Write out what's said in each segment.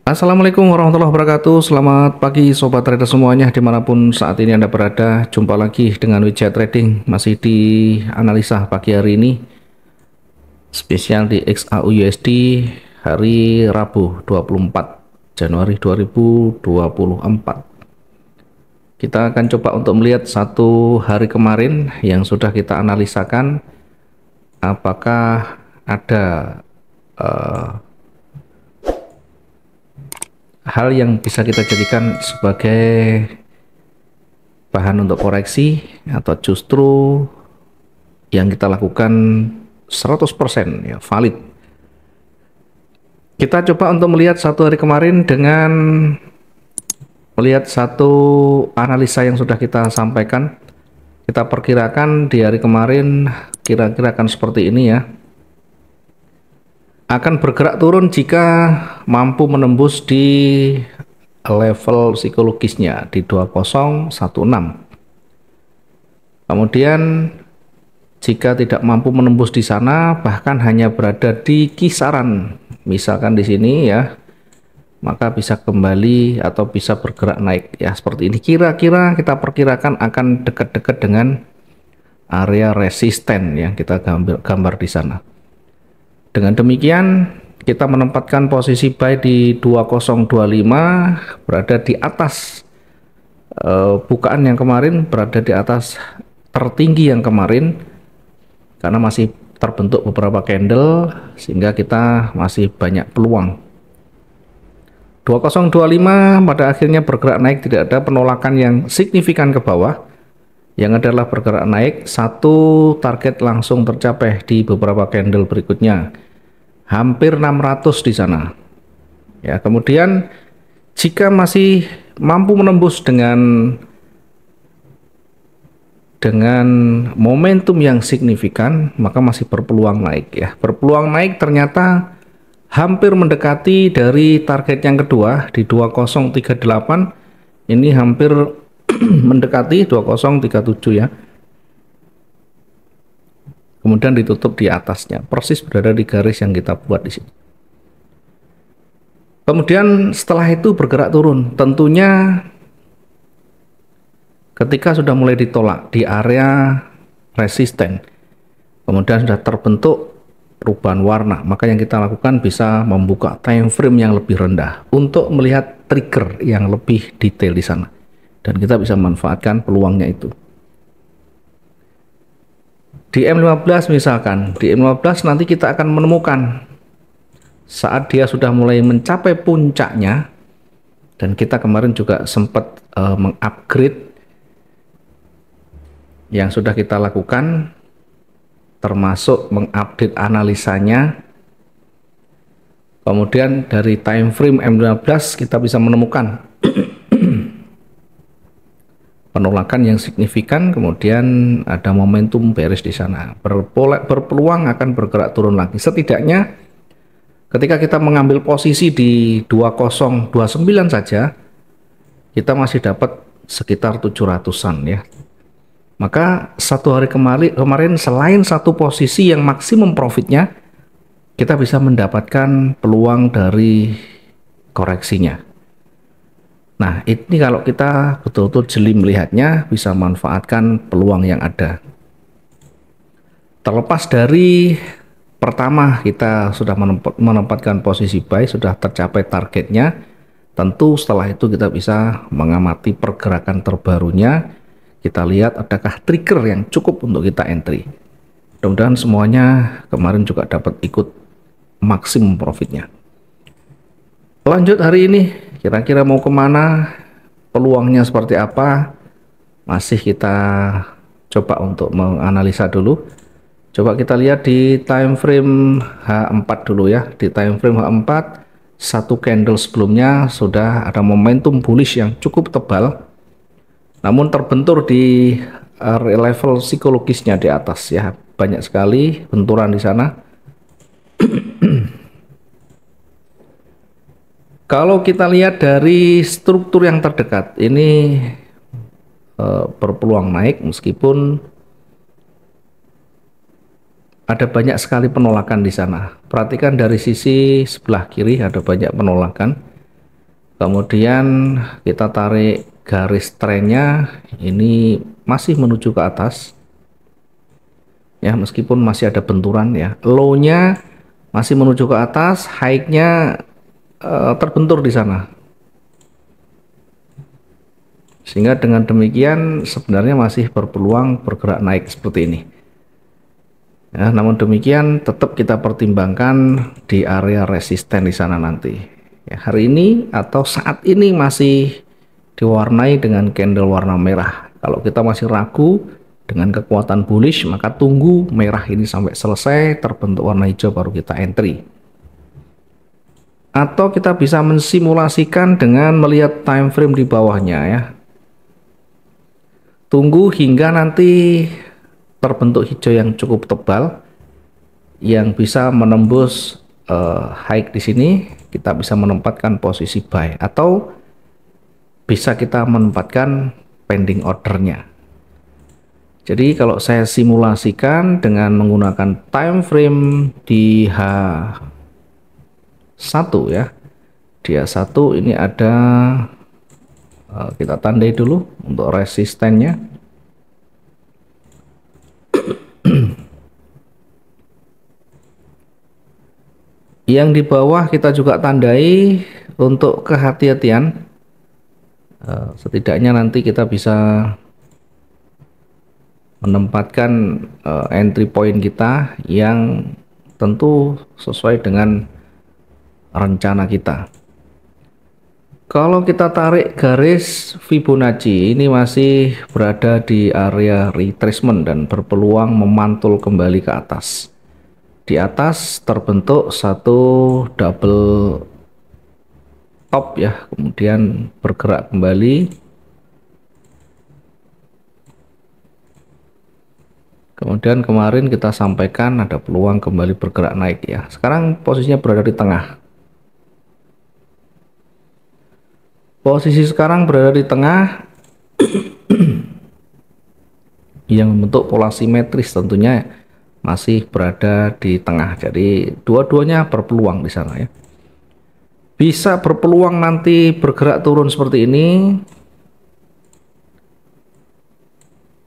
Assalamualaikum warahmatullahi wabarakatuh. Selamat pagi sobat trader semuanya dimanapun saat ini Anda berada. Jumpa lagi dengan Wijaya Trading, masih di analisa pagi hari ini spesial di XAU USD hari Rabu 24 Januari 2024. Kita akan coba untuk melihat satu hari kemarin yang sudah kita analisakan, apakah ada hal yang bisa kita jadikan sebagai bahan untuk koreksi, atau justru yang kita lakukan 100% ya valid. Kita coba untuk melihat satu hari kemarin dengan melihat satu analisa yang sudah kita sampaikan. Kita perkirakan di hari kemarin kira-kira akan seperti ini ya. Akan bergerak turun jika mampu menembus di level psikologisnya di 2016. Kemudian jika tidak mampu menembus di sana, bahkan hanya berada di kisaran, misalkan di sini ya, maka bisa kembali atau bisa bergerak naik ya seperti ini. Kira-kira kita perkirakan akan dekat-dekat dengan area resisten yang kita gambar di sana. Dengan demikian kita menempatkan posisi buy di 2025, berada di atas bukaan yang kemarin, berada di atas tertinggi yang kemarin, karena masih terbentuk beberapa candle sehingga kita masih banyak peluang. 2025 pada akhirnya bergerak naik, tidak ada penolakan yang signifikan ke bawah. Yang adalah bergerak naik, satu target langsung tercapai di beberapa candle berikutnya, hampir 600 di sana. Ya, kemudian jika masih mampu menembus dengan momentum yang signifikan, maka masih berpeluang naik ya. Berpeluang naik ternyata hampir mendekati dari target yang kedua di 2038. Ini hampir mendekati 2037 ya. Kemudian ditutup di atasnya, persis berada di garis yang kita buat di sini. Kemudian setelah itu bergerak turun. Tentunya ketika sudah mulai ditolak di area resisten, kemudian sudah terbentuk perubahan warna, maka yang kita lakukan bisa membuka time frame yang lebih rendah untuk melihat trigger yang lebih detail di sana, dan kita bisa manfaatkan peluangnya itu. Di M15 misalkan, di M15 nanti kita akan menemukan saat dia sudah mulai mencapai puncaknya, dan kita kemarin juga sempat mengupgrade yang sudah kita lakukan, termasuk mengupdate analisanya. Kemudian dari time frame M15 kita bisa menemukan penolakan yang signifikan, kemudian ada momentum bearish di sana, berpeluang akan bergerak turun lagi. Setidaknya ketika kita mengambil posisi di 2029 saja, kita masih dapat sekitar 700-an ya. Maka satu hari kemarin selain satu posisi yang maksimum profitnya, kita bisa mendapatkan peluang dari koreksinya. Nah, ini kalau kita betul-betul jeli melihatnya, bisa manfaatkan peluang yang ada. Terlepas dari pertama kita sudah menempatkan posisi buy, sudah tercapai targetnya, tentu setelah itu kita bisa mengamati pergerakan terbarunya. Kita lihat adakah trigger yang cukup untuk kita entry. Mudah-mudahan semuanya kemarin juga dapat ikut maksimum profitnya. Lanjut hari ini, kira-kira mau kemana, peluangnya seperti apa, masih kita coba untuk menganalisa dulu. Coba kita lihat di time frame H4 dulu ya. Di time frame H4, satu candle sebelumnya sudah ada momentum bullish yang cukup tebal, namun terbentur di level psikologisnya di atas ya. Banyak sekali benturan di sana. Kalau kita lihat dari struktur yang terdekat, ini berpeluang naik meskipun ada banyak sekali penolakan di sana. Perhatikan dari sisi sebelah kiri ada banyak penolakan. Kemudian kita tarik garis trennya, ini masih menuju ke atas ya, meskipun masih ada benturan ya. Low-nya masih menuju ke atas, high-nya terbentur di sana, sehingga dengan demikian sebenarnya masih berpeluang bergerak naik seperti ini ya. Namun demikian tetap kita pertimbangkan di area resisten di sana nanti ya. Hari ini atau saat ini masih diwarnai dengan candle warna merah. Kalau kita masih ragu dengan kekuatan bullish, maka tunggu merah ini sampai selesai terbentuk warna hijau baru kita entry. Atau kita bisa mensimulasikan dengan melihat time frame di bawahnya ya. Tunggu hingga nanti terbentuk hijau yang cukup tebal yang bisa menembus high di sini, kita bisa menempatkan posisi buy atau bisa kita menempatkan pending ordernya. Jadi kalau saya simulasikan dengan menggunakan time frame di H1 ya, di H1 ini ada, kita tandai dulu untuk resistennya. Yang di bawah kita juga tandai untuk kehati-hatian. Setidaknya nanti kita bisa menempatkan entry point kita yang tentu sesuai dengan rencana kita. Kalau kita tarik garis Fibonacci, ini masih berada di area retracement dan berpeluang memantul kembali ke atas. Di atas terbentuk satu double top ya, kemudian bergerak kembali, kemudian kemarin kita sampaikan ada peluang kembali bergerak naik ya. Sekarang posisinya berada di tengah. Posisi sekarang berada di tengah yang membentuk pola simetris, tentunya masih berada di tengah. Jadi dua-duanya berpeluang di sana ya. Bisa berpeluang nanti bergerak turun seperti ini,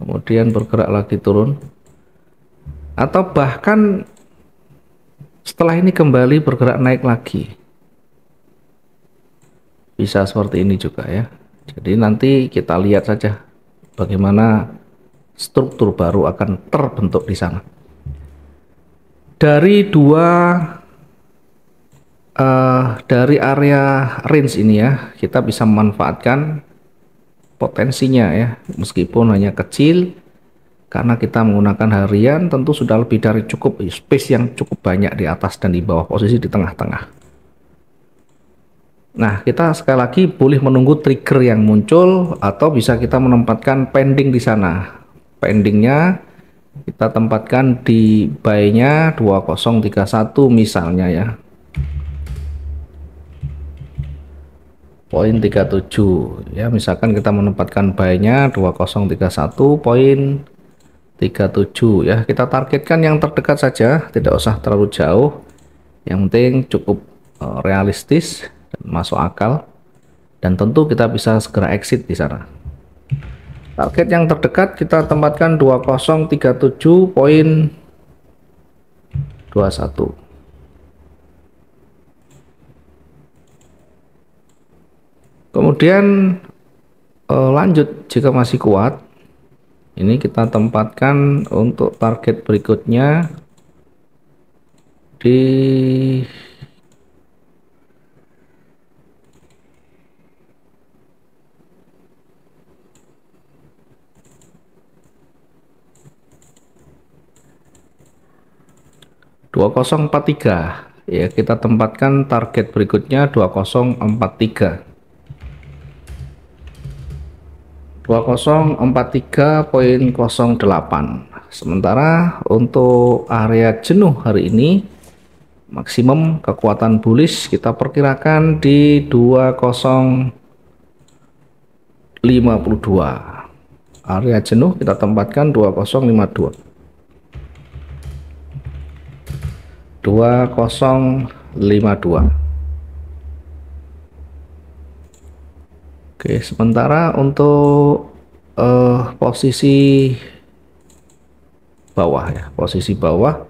kemudian bergerak lagi turun, atau bahkan setelah ini kembali bergerak naik lagi. Bisa seperti ini juga ya. Jadi nanti kita lihat saja bagaimana struktur baru akan terbentuk di sana. Dari area range ini ya, kita bisa memanfaatkan potensinya ya, meskipun hanya kecil, karena kita menggunakan harian tentu sudah lebih dari cukup, space yang cukup banyak di atas dan di bawah, posisi di tengah-tengah. Nah, kita sekali lagi boleh menunggu trigger yang muncul atau bisa kita menempatkan pending di sana. Pendingnya kita tempatkan di buy-nya 2031 misalnya ya. Poin 37 ya, misalkan kita menempatkan buy-nya 2031.37 ya. Kita targetkan yang terdekat saja, tidak usah terlalu jauh. Yang penting cukup realistis dan masuk akal, dan tentu kita bisa segera exit di sana. Target yang terdekat kita tempatkan 2037.21. Kemudian lanjut, jika masih kuat, ini kita tempatkan untuk target berikutnya di 2043 ya. Kita tempatkan target berikutnya 2043. 2043.08. Sementara untuk area jenuh hari ini, maksimum kekuatan bullish kita perkirakan di 2052. Area jenuh kita tempatkan 2052. 2052. Oke, sementara untuk posisi bawah ya, posisi bawah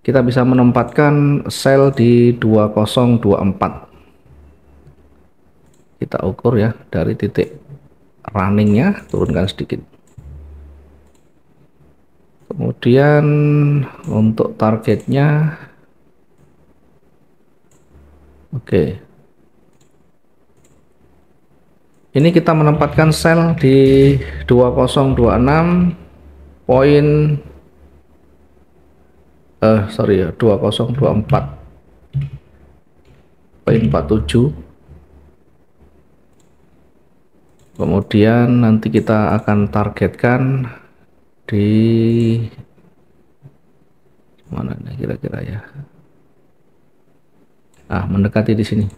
kita bisa menempatkan sel di 2024. Kita ukur ya dari titik runningnya, turunkan sedikit. Kemudian untuk targetnya, oke, ini kita menempatkan sel di 2026 poin sorry ya, 2024.47. Kemudian nanti kita akan targetkan di mana nih kira-kira ya, mendekati di sini.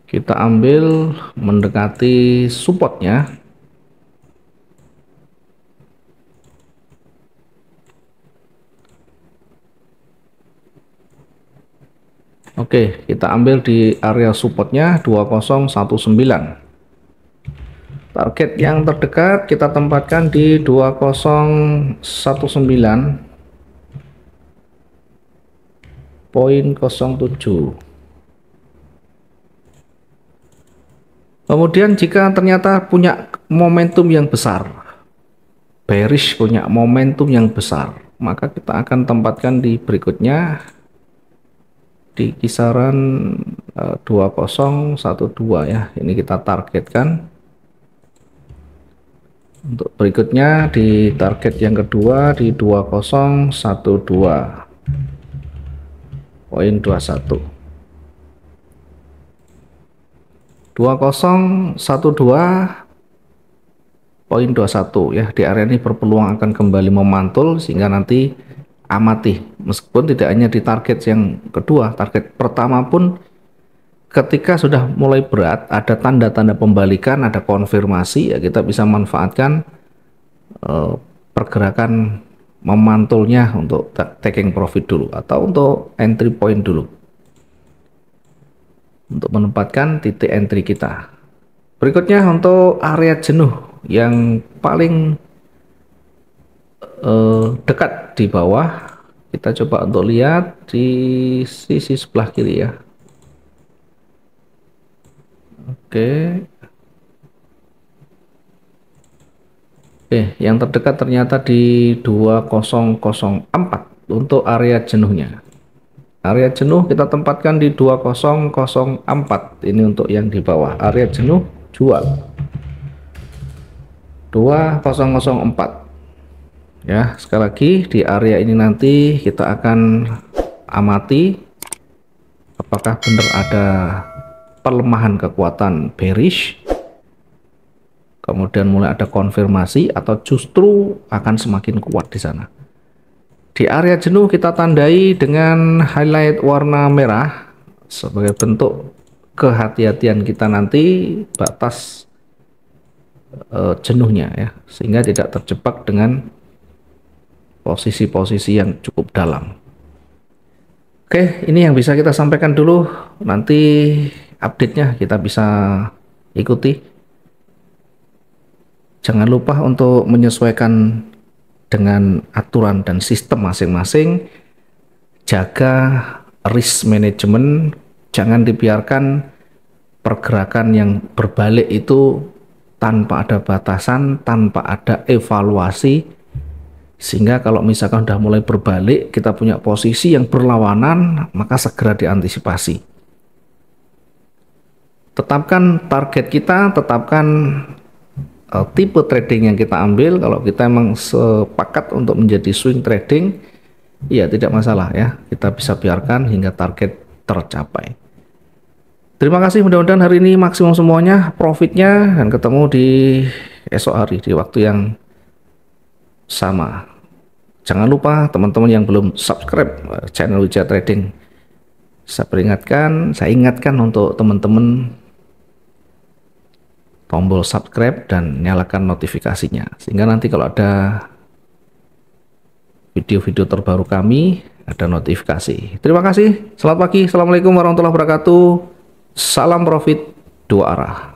Kita ambil mendekati supportnya. Oke, kita ambil di area supportnya 2019. Target yang terdekat kita tempatkan di 2019.07. Kemudian jika ternyata punya momentum yang besar, bearish punya momentum yang besar, maka kita akan tempatkan di berikutnya di kisaran 2012 ya. Ini kita targetkan. Untuk berikutnya di target yang kedua di 2012.21. 2012.21 ya, di area ini berpeluang akan kembali memantul, sehingga nanti amati, meskipun tidak hanya di target yang kedua, target pertama pun ketika sudah mulai berat, ada tanda-tanda pembalikan, ada konfirmasi ya, kita bisa manfaatkan pergerakan memantulnya untuk taking profit dulu atau untuk entry point dulu untuk menempatkan titik entry kita. Berikutnya untuk area jenuh yang paling dekat di bawah, kita coba untuk lihat di sisi sebelah kiri ya. Oke, yang terdekat ternyata di 2004 untuk area jenuhnya. Area jenuh kita tempatkan di 2004. Ini untuk yang di bawah. Area jenuh jual 2004. Ya, sekali lagi di area ini nanti kita akan amati apakah benar ada pelemahan kekuatan bearish, kemudian mulai ada konfirmasi, atau justru akan semakin kuat di sana. Di area jenuh kita tandai dengan highlight warna merah sebagai bentuk kehati-hatian kita nanti batas jenuhnya ya, sehingga tidak terjebak dengan posisi-posisi yang cukup dalam. Oke, ini yang bisa kita sampaikan dulu. Nanti update-nya kita bisa ikuti. Jangan lupa untuk menyesuaikan dengan aturan dan sistem masing-masing. Jaga risk management, jangan dibiarkan pergerakan yang berbalik itu tanpa ada batasan, tanpa ada evaluasi, sehingga kalau misalkan sudah mulai berbalik, kita punya posisi yang berlawanan, maka segera diantisipasi. Tetapkan target kita, tetapkan tipe trading yang kita ambil. Kalau kita memang sepakat untuk menjadi swing trading, ya tidak masalah ya, kita bisa biarkan hingga target tercapai. Terima kasih, mudah-mudahan hari ini maksimum semuanya profitnya, dan ketemu di esok hari di waktu yang sama. Jangan lupa teman-teman yang belum subscribe channel Wijaya Trading, saya ingatkan untuk teman-teman tombol subscribe dan nyalakan notifikasinya, sehingga nanti kalau ada video-video terbaru kami ada notifikasi. Terima kasih. Selamat pagi. Assalamualaikum warahmatullahi wabarakatuh. Salam profit dua arah.